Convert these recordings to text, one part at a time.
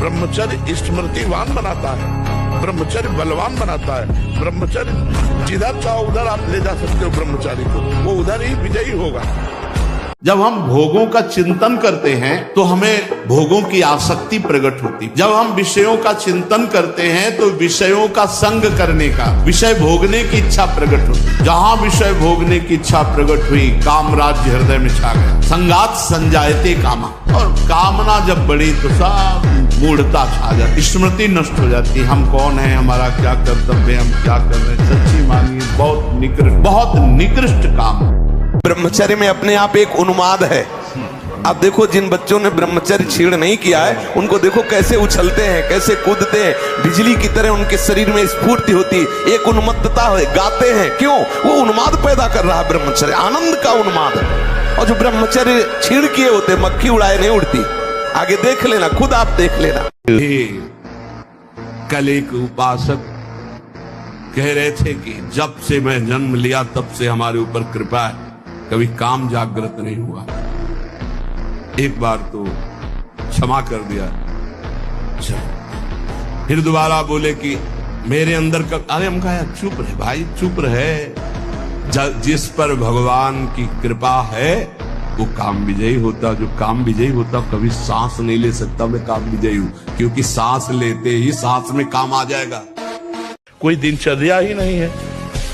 ब्रह्मचर्य स्मृतिवान बनाता है, ब्रह्मचर्य बलवान बनाता है। ब्रह्मचर्य जिधर चाहो उधर आप ले जा सकते हो ब्रह्मचारी को, वो उधर ही विजयी होगा। जब हम भोगों का चिंतन करते हैं तो हमें भोगों की आसक्ति प्रकट होती। जब हम विषयों का चिंतन करते हैं तो विषयों का संग करने का, विषय भोगने की इच्छा प्रकट होती। जहां विषय भोगने की इच्छा प्रकट हुई, काम राज्य हृदय में छा गया। संगात संजायते कामा, और कामना जब बढ़ी तो सब मूढ़ता छा जाती, स्मृति नष्ट हो जाती। हम कौन है, हमारा क्या कर्तव्य, हम क्या कर रहे हैं। सच्ची मानिए बहुत निकृष्ट काम। ब्रह्मचर्य में अपने आप एक उन्माद है। अब देखो जिन बच्चों ने ब्रह्मचर्य छीण नहीं किया है उनको देखो कैसे उछलते हैं, कैसे कूदते हैं, बिजली की तरह उनके शरीर में स्फूर्ति होती, एक उन्मत्तता है, गाते हैं। क्यों? वो उन्माद पैदा कर रहा है ब्रह्मचर्य, आनंद का उन्माद। और जो ब्रह्मचर्य छीण किए होते, मक्खी उड़ाए नहीं उड़ती। आगे देख लेना, खुद आप देख लेना। कल एक उपासक कह रहे थे कि जब से मैं जन्म लिया तब से हमारे ऊपर कृपा है, कभी काम जागृत नहीं हुआ। एक बार तो क्षमा कर दिया, फिर दोबारा बोले कि मेरे अंदर का, अरे हम कहा चुप रहे भाई, चुप रहे। जिस पर भगवान की कृपा है वो काम विजयी होता। जो काम विजयी होता कभी सांस नहीं ले सकता। मैं काम विजयी हूं क्योंकि सांस लेते ही सांस में काम आ जाएगा। कोई दिनचर्या ही नहीं है,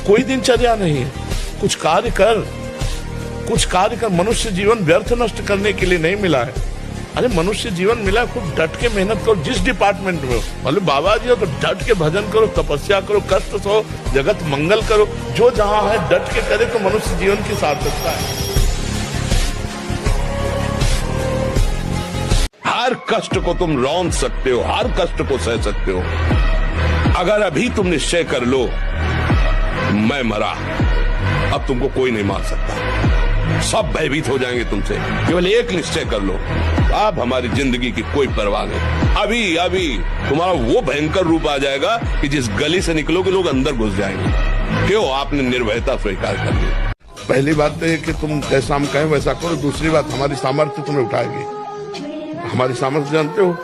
कोई दिनचर्या नहीं है। कुछ कार्य कर, कुछ कार्य कर। मनुष्य जीवन व्यर्थ नष्ट करने के लिए नहीं मिला है। अरे मनुष्य जीवन मिला, खूब डट के मेहनत करो। जिस डिपार्टमेंट में हो, मतलब बाबा जी हो तो डट के भजन करो, तपस्या करो, कष्ट सहो, जगत मंगल करो। जो जहां है डट के करे तो मनुष्य जीवन की सार्थकता है। हर कष्ट को तुम रौंद सकते हो, हर कष्ट को सह सकते हो। अगर अभी तुम निश्चय कर लो मैं मरा, अब तुमको कोई नहीं मार सकता। सब भयभीत हो जाएंगे तुमसे। केवल एक निश्चय कर लो, अब हमारी जिंदगी की कोई परवाह नहीं। अभी अभी तुम्हारा वो भयंकर रूप आ जाएगा कि जिस गली से निकलोगे लोग अंदर घुस जाएंगे। क्यों? आपने निर्भयता स्वीकार कर ली। पहली बात तो है कि तुम जैसा हम कहें वैसा करो। दूसरी बात, हमारी सामर्थ्य तुम्हें उठाएगी। हमारी सामर्थ्य जानते हो।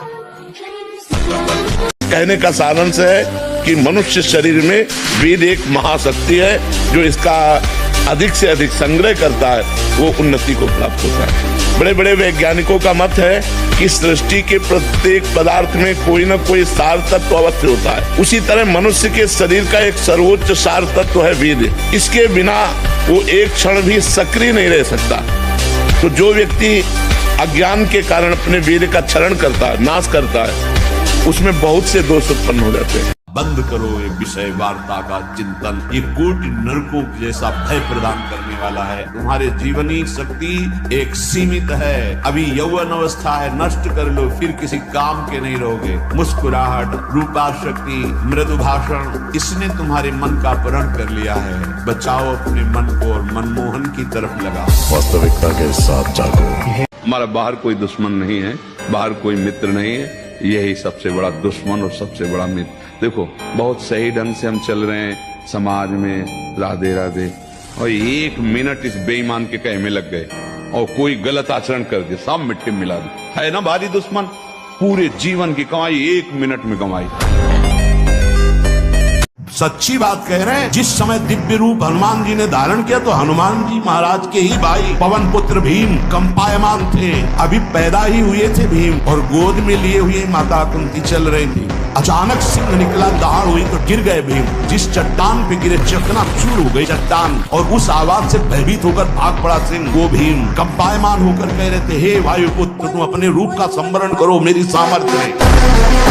कहने का सारांश है कि मनुष्य शरीर में वेद एक महाशक्ति है, जो इसका अधिक से अधिक संग्रह करता है वो उन्नति को प्राप्त होता है। बड़े बड़े वैज्ञानिकों का मत है कि सृष्टि के प्रत्येक पदार्थ में कोई न कोई सार तत्व अवश्य होता है। उसी तरह मनुष्य के शरीर का एक सर्वोच्च सार तत्व है वेद। इसके बिना वो एक क्षण भी सक्रिय नहीं रह सकता। तो जो व्यक्ति अज्ञान के कारण अपने वेद का क्षरण करता है, नाश करता है, उसमें बहुत से दोष उत्पन्न हो जाते हैं। बंद करो ये विषय वार्ता का चिंतन। ये कोटि नरकों जैसा भय प्रदान करने वाला है। तुम्हारे जीवनी शक्ति एक सीमित है। अभी यौवन अवस्था है, नष्ट कर लो, फिर किसी काम के नहीं रहोगे। मुस्कुराहट, रूपा शक्ति, मृदु भाषण, इसने तुम्हारे मन का अपहरण कर लिया है। बचाओ अपने मन को और मनमोहन की तरफ लगाओ। वास्तविकता के साथ जागो। हमारा बाहर कोई दुश्मन नहीं है, बाहर कोई मित्र नहीं है। यही सबसे बड़ा दुश्मन और सबसे बड़ा मित्र। देखो बहुत सही ढंग से हम चल रहे हैं समाज में, राधे राधे, और एक मिनट इस बेईमान के कहे में लग गए और कोई गलत आचरण कर दिया, सब मिट्टी मिला दी। है ना भारी दुश्मन। पूरे जीवन की कमाई एक मिनट में कमाई। सच्ची बात कह रहे हैं। जिस समय दिव्य रूप हनुमान जी ने धारण किया तो हनुमान जी महाराज के ही भाई पवन पुत्र भीम कंपायमान थे। अभी पैदा ही हुए थे भीम, और गोद में लिए हुए माता कुंती चल रही थी। अचानक सिंह निकला, दहाड़ हुई तो गिर गए भीम। जिस चट्टान पे गिरे चकनाचूर हो गई चट्टान, और उस आवाज से भयभीत होकर भाग पड़ा सिंह। वो भीम कंपायमान होकर कह रहे थे, हे वायुपुत्र, तुम अपने रूप का स्मरण करो, मेरी सामर्थ्य है।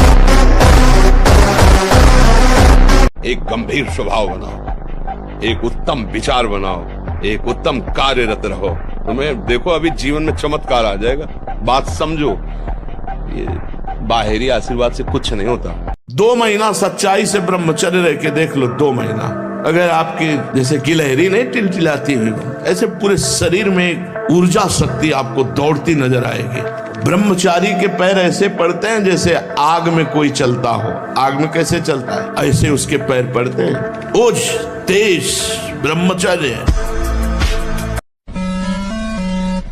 एक गंभीर स्वभाव बनाओ, एक उत्तम विचार बनाओ, एक उत्तम कार्यरत रहो। तुम्हें देखो अभी जीवन में चमत्कार आ जाएगा। बात समझो, ये बाहरी आशीर्वाद से कुछ नहीं होता। 2 महीना सच्चाई से ब्रह्मचर्य रह के देख लो। 2 महीना अगर आपकी जैसे गिलहरी नहीं टिलटिलाती हुई, ऐसे पूरे शरीर में ऊर्जा शक्ति आपको दौड़ती नजर आएगी। ब्रह्मचारी के पैर ऐसे पड़ते हैं जैसे आग में कोई चलता हो। आग में कैसे चलता है, ऐसे उसके पैर पड़ते हैं। ओज तेज ब्रह्मचर्य है।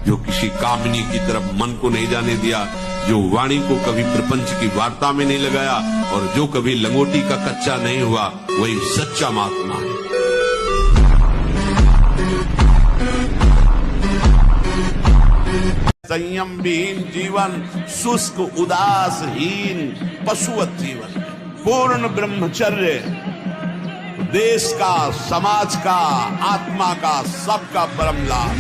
जो किसी कामिनी की तरफ मन को नहीं जाने दिया, जो वाणी को कभी प्रपंच की वार्ता में नहीं लगाया और जो कभी लंगोटी का कच्चा नहीं हुआ, वही सच्चा महात्मा है। संयम विहीन जीवन, शुष्क उदासहीन पशुवत जीवन, पूर्ण ब्रह्मचर्य देश का, समाज का, आत्मा का, सबका परम लाभ।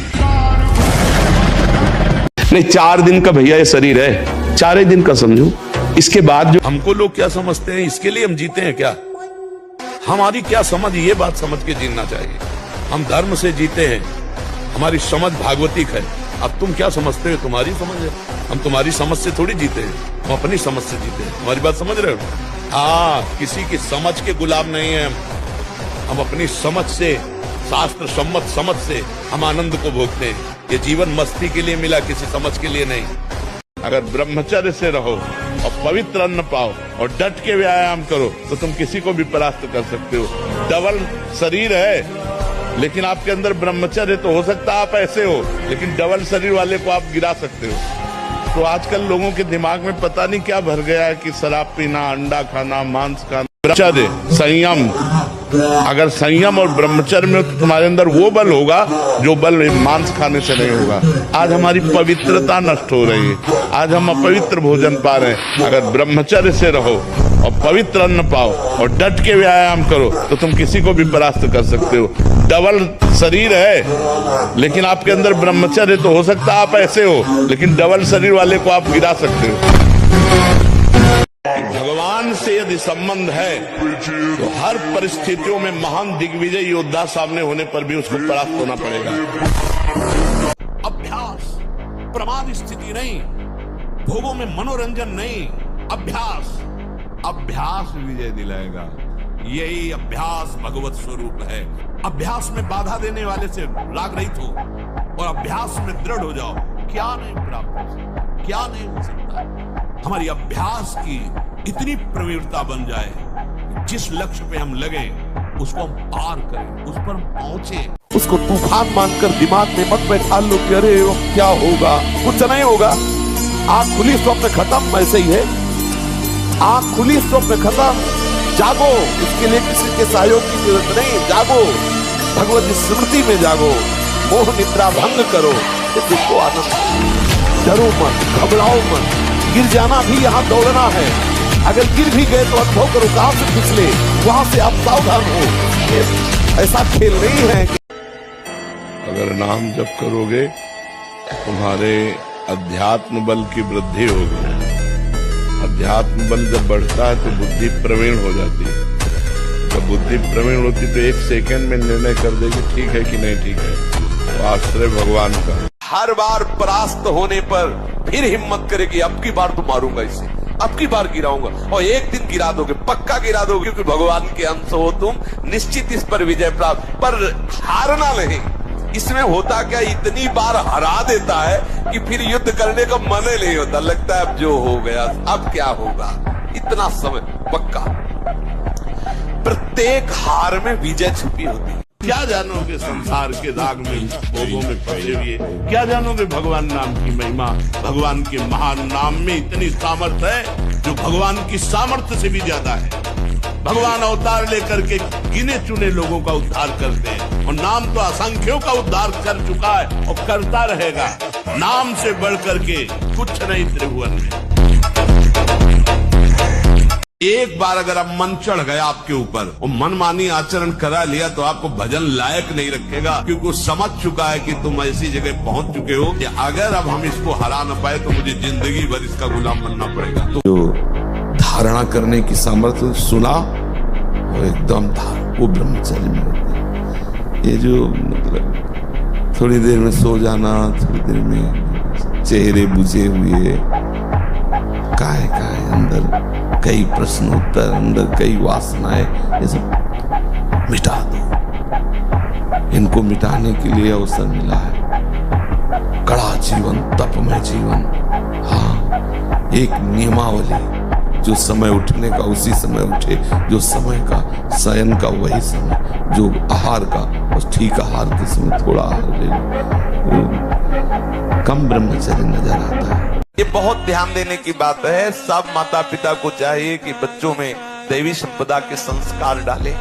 नहीं, 4 दिन का भैया ये शरीर है, 4 ही दिन का समझो। इसके बाद जो हमको लोग क्या समझते हैं, इसके लिए हम जीते हैं क्या? हमारी क्या समझ, ये बात समझ के जीना चाहिए। हम धर्म से जीते हैं, हमारी समझ भागवतिक है। अब तुम क्या समझते हो, तुम्हारी समझ है। हम तुम्हारी समझ से थोड़ी जीते हैं, हम अपनी समझ से जीते हैं। हमारी बात समझ रहे हो? हाँ, किसी की समझ के गुलाम नहीं है हम अपनी समझ से, शास्त्र सम्मत समझ से हम आनंद को भोगते हैं। ये जीवन मस्ती के लिए मिला, किसी समझ के लिए नहीं। अगर ब्रह्मचर्य से रहो और पवित्र अन्न पाओ और डट के व्यायाम करो तो तुम किसी को भी परास्त कर सकते हो। डबल शरीर है, लेकिन आपके अंदर ब्रह्मचर्य तो हो सकता है आप ऐसे हो, लेकिन डबल शरीर वाले को आप गिरा सकते हो। तो आजकल लोगों के दिमाग में पता नहीं क्या भर गया है कि शराब पीना, अंडा खाना, मांस खाना। ब्रह्मचर्य, संयम, अगर संयम और ब्रह्मचर्य में तो तुम्हारे अंदर वो बल होगा जो बल मांस खाने से नहीं होगा। आज हमारी पवित्रता नष्ट हो रही है, आज हम अपवित्र भोजन पा रहे हैं। अगर ब्रह्मचर्य से रहो और पवित्र अन्न पाओ और डट के व्यायाम करो तो तुम किसी को भी परास्त कर सकते हो। डबल शरीर है, लेकिन आपके अंदर ब्रह्मचर्य तो हो सकता है आप ऐसे हो, लेकिन डबल शरीर वाले को आप गिरा सकते हो। भगवान से यदि संबंध है तो हर परिस्थितियों में महान दिग्विजय योद्धा सामने होने पर भी उसको परास्त होना पड़ेगा। अभ्यास, प्रमाद स्थिति नहीं, भोगों में मनोरंजन नहीं, अभ्यास। अभ्यास विजय दिलाएगा। यही अभ्यास भगवत स्वरूप है। अभ्यास में बाधा देने वाले से राग रहित हो और अभ्यास में दृढ़ हो जाओ। क्या नहीं प्राप्त हो सकता, क्या नहीं हो सकता। हमारी अभ्यास की इतनी प्रवीणता बन जाए, जिस लक्ष्य पे हम लगे उसको हम पार करें, उस पर हम पहुंचे। उसको तूफान मानकर दिमाग में मत बैठा लो कि अरे वो क्या होगा, कुछ नहीं होगा। आंख खुली स्वप्न खत्म, ऐसे ही है। आंख खुली स्वप्न खत्म, जागो। इसके लिए किसी के सहयोग की जरूरत नहीं, जागो, भगवत स्मृति में जागो, मोह निद्रा भंग करो, इसको आनंद। डरो मत, घबराओ मत, गिर जाना भी यहाँ दौड़ना है। अगर गिर भी गए तो अनुभव करो कहां से फिसले, वहां से आप सावधान हो। ऐसा खेल नहीं है। अगर नाम जप करोगे तुम्हारे अध्यात्म बल की वृद्धि होगी। अध्यात्म बल जब बढ़ता है तो बुद्धि प्रवीण हो जाती है। जब बुद्धि प्रवीण होती तो 1 सेकंड में निर्णय कर देगी ठीक है कि नहीं ठीक है। तो आश्रय भगवान का। हर बार परास्त होने पर फिर हिम्मत करे कि अब की बार तो मारूंगा इसे, अब की बार गिराऊंगा, और एक दिन गिरा दोगे, पक्का गिरा दोगे, क्योंकि भगवान के अंश हो तुम, निश्चित इस पर विजय प्राप्त। पर हारना नहीं। इसमें होता क्या, इतनी बार हरा देता है कि फिर युद्ध करने का मन ही नहीं होता। लगता है अब जो हो गया, अब क्या होगा। इतना समय पक्का। प्रत्येक हार में विजय छुपी होती है। क्या जानोगे संसार के दाग में, भोगों में फंसे हुए, क्या जानोगे भगवान नाम की महिमा। भगवान के महान नाम में इतनी सामर्थ्य है जो भगवान की सामर्थ्य से भी ज्यादा है। भगवान अवतार लेकर के गिने चुने लोगों का उद्धार करते हैं और नाम तो असंख्यों का उद्धार कर चुका है और करता रहेगा। नाम से बढ़ करके कुछ नहीं त्रिभुवन में। एक बार अगर अब मन चढ़ गया आपके ऊपर और मनमानी आचरण करा लिया तो आपको भजन लायक नहीं रखेगा, क्योंकि वो समझ चुका है कि तुम ऐसी जगह पहुंच चुके हो कि अगर अब हम इसको हरा न पाए तो मुझे जिंदगी भर इसका गुलाम बनना पड़ेगा। तो जो धारणा करने की सामर्थ्य सुना वो एकदम वो ब्रह्मचर्य में होती है। ये जो मतलब थोड़ी देर में सो जाना, थोड़ी देर में चेहरे बुझे हुए, काहे अंदर कई प्रश्न उत्तर, अंदर कई वासनाएं, ये सब मिटा दो। इनको मिटाने के लिए अवसर मिला है। कड़ा जीवन, तपमय जीवन। हाँ, एक नियमावली, जो समय उठने का उसी समय उठे, जो समय का शयन का वही समय, जो आहार का बस ठीक आहार के समय थोड़ा आहार ले लो। कम ब्रह्मचर्य नजर आता है। ये बहुत ध्यान देने की बात है। सब माता पिता को चाहिए कि बच्चों में दैवी संपदा के संस्कार डालें।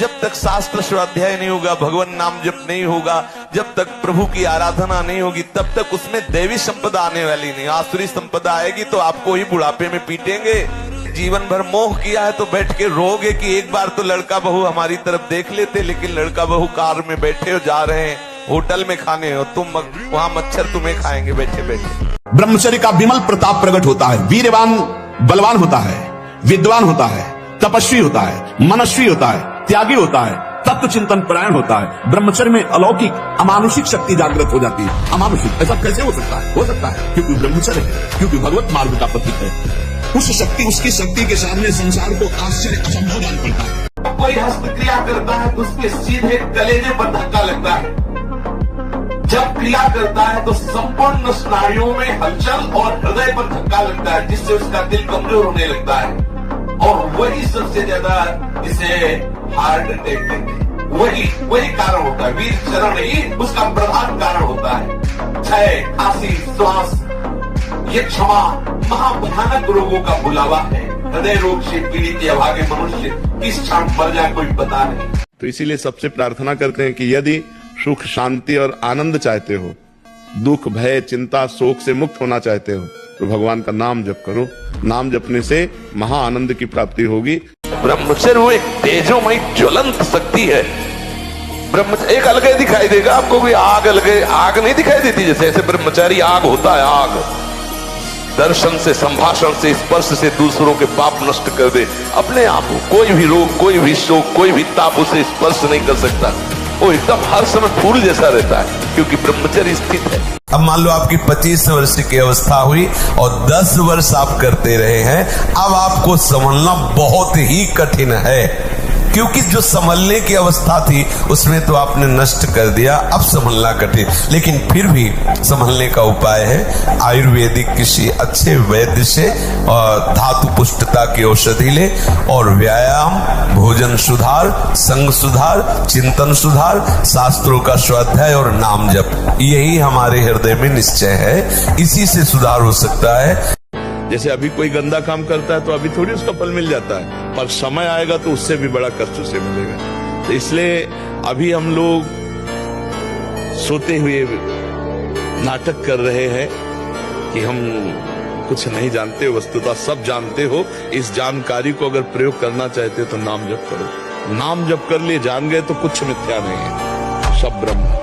जब तक शास्त्र स्वाध्याय नहीं होगा, भगवान नाम जप नहीं होगा, जब तक प्रभु की आराधना नहीं होगी, तब तक उसमें दैवी संपदा आने वाली नहीं। आसुरी संपदा आएगी तो आपको ही बुढ़ापे में पीटेंगे। जीवन भर मोह किया है तो बैठ के रोगे कि एक बार तो लड़का बहू हमारी तरफ देख लेते, लेकिन लड़का बहू कार में बैठे हो, जा रहे हैं होटल में खाने हो, तुम वहां मच्छर तुम्हें खाएंगे बैठे बैठे। ब्रह्मचर्य का विमल प्रताप प्रकट होता है। वीरवान बलवान होता है, विद्वान होता है, तपस्वी होता है, मनस्वी होता है, त्यागी होता है, तत्व चिंतन परायण होता है। ब्रह्मचर्य में अलौकिक अमानुषिक शक्ति जागृत हो जाती है। अमानुषिक ऐसा कैसे हो सकता है? हो सकता है क्योंकि ब्रह्मचर्य है, क्योंकि भगवत मार्ग का प्रतीक है। उस शक्ति, उसकी शक्ति के सामने संसार को आश्चर्य असंभव जान पड़ता है। कोई हस्तक्रिया करता है तो उसके सीधे कलेजे पर धक्का लगता है। जब क्रिया करता है तो संपूर्ण स्नायुओं में हलचल और हृदय पर धक्का लगता है, जिससे उसका दिल कमजोर होने लगता है। और वही सबसे ज्यादा इसे हार्ट अटैक कहते हैं। वही कारण होता है। वीर चरण ही उसका प्रधान कारण होता है। क्षय, खांसी, श्वास, ये क्षमा महाभयानक रोगों का बुलावा है। हृदय रोग से पीड़ित या भागे मनुष्य किस क्षण मर जाए कोई पता नहीं। तो इसीलिए सबसे प्रार्थना करते हैं कि यदि सुख, शांति और आनंद चाहते हो, दुख, भय, चिंता, शोक से मुक्त होना चाहते हो, तो भगवान का नाम जप करो। नाम जपने से महा आनंद की प्राप्ति होगी। ब्रह्मचर्य वो एक तेजोमयी ज्वलंत शक्ति है। ब्रह्मचर्य एक अलग दिखाई देगा आपको, कोई आग अलग आग नहीं दिखाई देती। जैसे ऐसे ब्रह्मचारी आग होता है। आग दर्शन से, संभाषण से, स्पर्श से दूसरों के पाप नष्ट कर दे अपने आप। कोई भी रोग, कोई भी शोक, कोई भी ताप उसे स्पर्श नहीं कर सकता। वो एकदम हर समय फूल जैसा रहता है, क्योंकि ब्रह्मचर्य स्थित है। अब मान लो आपकी 25 वर्ष की अवस्था हुई और 10 वर्ष आप करते रहे हैं, अब आपको संभलना बहुत ही कठिन है। क्योंकि जो संभलने की अवस्था थी उसमें तो आपने नष्ट कर दिया, अब संभलना कठिन। लेकिन फिर भी संभलने का उपाय है। आयुर्वेदिक किसी अच्छे वैद्य से धातु पुष्टता की औषधि ले और व्यायाम, भोजन सुधार, संग सुधार, चिंतन सुधार, शास्त्रों का स्वाध्याय और नाम जप, यही हमारे हृदय में निश्चय है। इसी से सुधार हो सकता है। जैसे अभी कोई गंदा काम करता है तो अभी थोड़ी उसका फल मिल जाता है, पर समय आएगा तो उससे भी बड़ा कष्ट उसे मिलेगा। तो इसलिए अभी हम लोग सोते हुए नाटक कर रहे हैं कि हम कुछ नहीं जानते, वस्तुतः सब जानते हो। इस जानकारी को अगर प्रयोग करना चाहते हो तो नाम जप करो। नाम जप कर लिए जान गए तो कुछ मिथ्या नहीं है, सब ब्रह्म।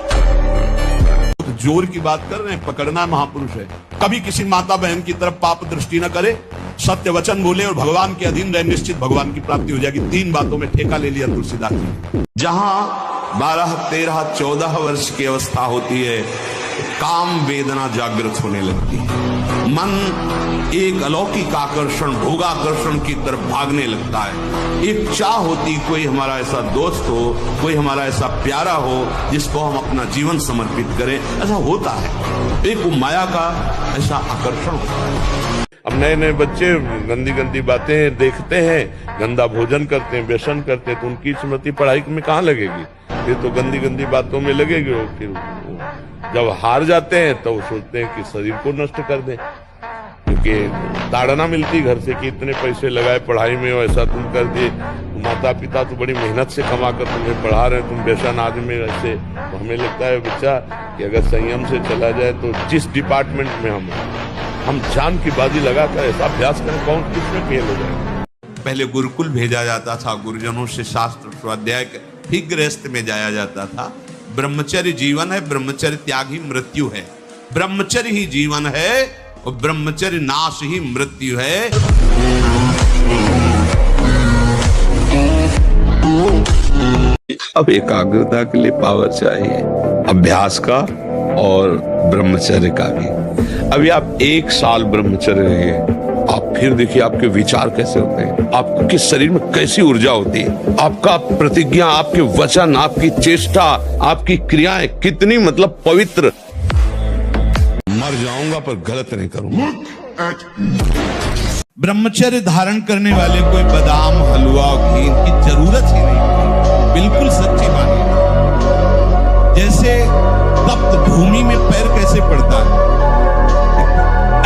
जोर की बात कर रहे हैं, पकड़ना महापुरुष है। कभी किसी माता बहन की तरफ पाप दृष्टि न करे, सत्य वचन बोले और भगवान के अधीन रहे, निश्चित भगवान की प्राप्ति हो जाएगी। 3 बातों में ठेका ले लिया तुलसीदास जी। जहां 12, 13, 14 वर्ष की अवस्था होती है, काम वेदना जागृत होने लगती है। मन एक अलौकिक आकर्षण, भोगाकर्षण की तरफ भागने लगता है। एक चाह होती, कोई हमारा ऐसा दोस्त हो, कोई हमारा ऐसा प्यारा हो जिसको हम अपना जीवन समर्पित करें। ऐसा होता है, एक माया का ऐसा आकर्षण होता है। अब नए नए बच्चे गंदी गंदी बातें देखते हैं, गंदा भोजन करते हैं, व्यसन करते हैं, तो उनकी स्मृति पढ़ाई में कहाँ लगेगी? फिर तो गंदी गंदी बातों में लगेगी। और फिर जब हार जाते हैं तो वो सोचते हैं कि शरीर को नष्ट कर दें, क्योंकि ताड़ना मिलती घर से कि इतने पैसे लगाए पढ़ाई में, ऐसा तुम कर दिए। माता पिता तो बड़ी मेहनत से कमा कर तुम्हें पढ़ा रहे हैं, तुम व्यसन आदमी ऐसे। तो हमें लगता है बच्चा कि अगर संयम से चला जाए तो जिस डिपार्टमेंट में हम जान की बाजी लगाकर ऐसा अभ्यास करें, कौन किसमें फेल हो जाए। पहले गुरुकुल भेजा जाता था, गुरुजनों से शास्त्र स्वाध्याय, फिर गृहस्थ में जाया जाता था। ब्रह्मचर्य जीवन है, ब्रह्मचर्य त्याग ही मृत्यु है। ब्रह्मचर्य ही जीवन है और ब्रह्मचर्य नाश ही मृत्यु है। अब एकाग्रता के लिए पावर चाहिए, अभ्यास का और ब्रह्मचर्य का भी। अभी आप 1 साल ब्रह्मचर्य रहिए, आप फिर देखिए आपके विचार कैसे होते हैं, आपके शरीर में कैसी ऊर्जा होती है, आपका प्रतिज्ञा, आपके वचन, आपकी चेष्टा, आपकी क्रियाएं कितनी मतलब पवित्र। मर जाऊंगा पर गलत नहीं करूंगा। ब्रह्मचर्य धारण करने वाले कोई बादाम, हलवा, घी की जरूरत ही नहीं, बिल्कुल सच्ची बात है। जैसे तप्त भूमि में पैर कैसे पड़ता है,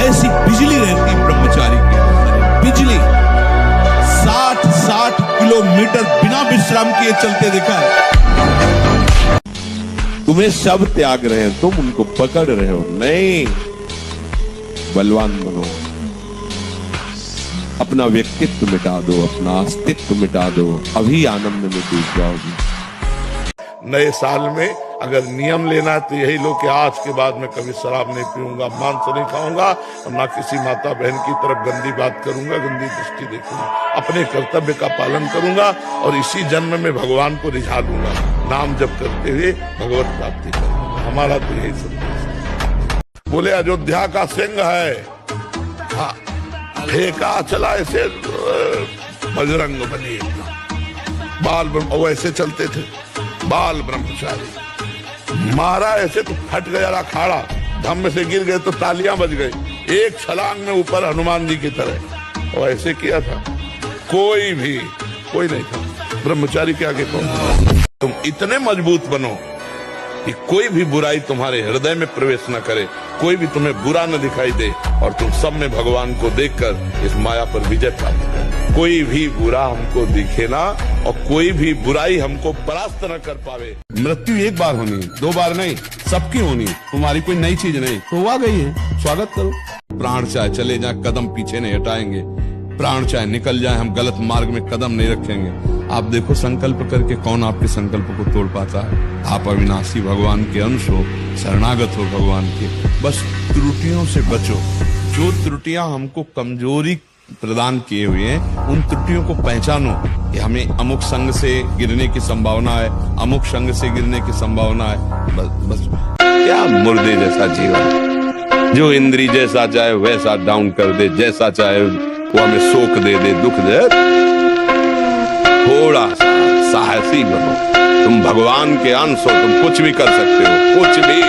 ऐसी बिजली रहती ब्रह्मचारी के अंदर, बिजली 60 किलोमीटर बिना विश्राम किए चलते देखा है। तुम्हें सब त्याग रहे हैं, तुम उनको पकड़ रहे हो। नहीं, बलवान बनो, अपना व्यक्तित्व मिटा दो, अपना अस्तित्व मिटा दो, अभी आनंद में डूब जाओगे। नए साल में अगर नियम लेना है तो यही लो कि आज के बाद मैं कभी शराब नहीं पीऊंगा, मांस नहीं खाऊंगा और ना किसी माता बहन की तरफ गंदी बात करूंगा, गंदी दृष्टि देखूंगा, अपने कर्तव्य का पालन करूंगा और इसी जन्म में भगवान को रिझा लूंगा, नाम जप करते हुए भगवत प्राप्ति करूंगा। हमारा तो यही संदेश है। बोले अयोध्या का सिंह है, फेंका चला ऐसे बजरंग बली, बाल ब्रह्म ऐसे चलते थे, बाल ब्रह्मचारी, मारा ऐसे तो फट गया अखाड़ा, धम्म से गिर गए तो तालियां बज गई, एक छलांग में ऊपर हनुमान जी की तरह, और ऐसे किया था। कोई नहीं था ब्रह्मचारी के आगे कौन। तुम इतने मजबूत बनो कि कोई भी बुराई तुम्हारे हृदय में प्रवेश न करे, कोई भी तुम्हें बुरा न दिखाई दे और तुम सब में भगवान को देखकर इस माया पर विजय प्राप्त करो। कोई भी बुरा हमको दिखे ना और कोई भी बुराई हमको परास्त न कर पावे। मृत्यु एक बार होनी, 2 बार नहीं, सबकी होनी, तुम्हारी कोई नई चीज नहीं, तो आ गई है, स्वागत करो। प्राण चाहे चले जाए, कदम पीछे नहीं हटाएंगे, प्राण चाहे निकल जाए, हम गलत मार्ग में कदम नहीं रखेंगे। आप देखो संकल्प करके कौन आपके संकल्प को तोड़ पाता है। आप अविनाशी भगवान के अंश हो, शरणागत हो भगवान के, बस त्रुटियों से बचो। जो त्रुटियां हमको कमजोरी प्रदान किए हुए हैं, उन त्रुटियों को पहचानो कि हमें अमुक संग से गिरने की संभावना है, अमुक संग से गिरने की संभावना है। बस क्या मुर्दे जैसा जीवन, जो इंद्री जैसा चाहे वैसा डाउन कर दे, जैसा चाहे वो हमें शोक दे दे, दुख दे। थोड़ा सा साहसी बनो, तुम भगवान के अंश हो, तुम कुछ भी कर सकते हो, कुछ भी।